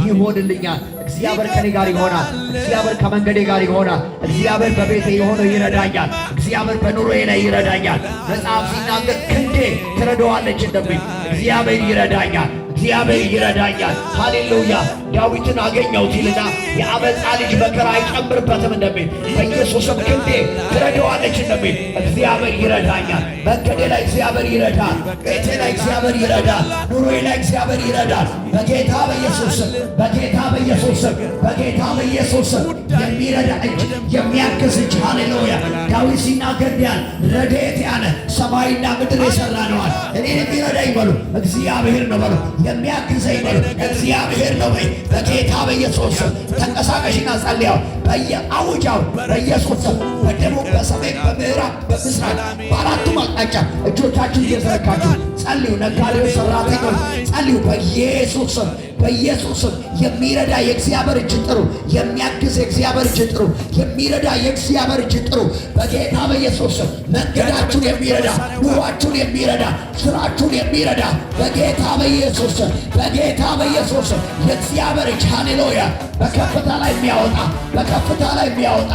ይሆንልኛል። እግዚአብሔር ከኔ ጋር ይሆናል። እግዚአብሔር ከመንገዴ ጋር ይሆናል። እግዚአብሔር በቤቴ የሆነው ይረዳኛል። እግዚአብሔር በኑሮዬ ላይ ይረዳኛል። መጽሐፍ ሲናገር ክንዴ ትረዳዋለች እንደሚል እግዚአብሔር ይረዳኛል። እግዚአብሔር ይረዳኛል። ሃሌሉያ። ዳዊትን አገኘው ሲልና የአመፃ ልጅ መከራ አይጨምርበትም እንደሚል በኢየሱስም ክንዴ ትረዳዋለች እንደሚል እግዚአብሔር ይረዳኛል። መንገዴ ላይ እግዚአብሔር ይረዳል። ቤቴ ላይ እግዚአብሔር ይረዳል። ኑሮዬ ላይ እግዚአብሔር ይረዳል። በጌታ በኢየሱስም በጌታ በኢየሱስም በጌታ በኢየሱስም የሚረዳ እጅ የሚያግዝ እጅ ሃሌሉያ። ዳዊት ሲናገር ዲያን ረድኤት ያለ ሰማይና ምድር የሠራ ነዋል። እኔን የሚረዳኝ በሉ እግዚአብሔር ነው በሉ። የሚያግዘኝ በሉ እግዚአብሔር ነው በይ። በጌታ በኢየሱስ ተንቀሳቀሽና ጸልያው በየአውጃው በኢየሱስ በደቡብ በሰሜን በምዕራብ በምስራቅ በአራቱም አቅጣጫ እጆቻችሁን እየዘረጋችሁ ጸልዩ። ነጋዴዎች፣ ሰራተኞች ጸልዩ። በኢየሱስም በኢየሱስም የሚረዳ የእግዚአብሔር እጅ ጥሩ። የሚያግዝ የእግዚአብሔር እጅ ጥሩ። የሚረዳ የእግዚአብሔር እጅ ጥሩ። በጌታ በኢየሱስም መንገዳችሁን የሚረዳ ኑሯችሁን የሚረዳ ስራችሁን የሚረዳ በጌታ በኢየሱስም በጌታ በኢየሱስም የእግዚአብሔር እጅ ሃሌሉያ በከፍታ ላይ የሚያወጣ በከፍታ ላይ የሚያወጣ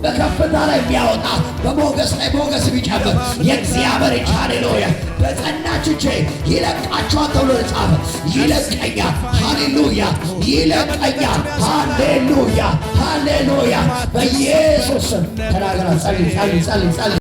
በከፍታ ላይ የሚያወጣ በሞገስ ላይ ሞገስ ቢጨምር የእግዚአብሔር እጅ ሃሌሉያ በጸናች እጄ ይለቃችኋል ተብሎ ተጻፈ። ይለቀኛል። ሃሌሉያ ይለቀኛል። ሃሌሉያ ሃሌሉያ በኢየሱስ ስም ተናገራ። ጸልይ ጸልይ ጸልይ ጸልይ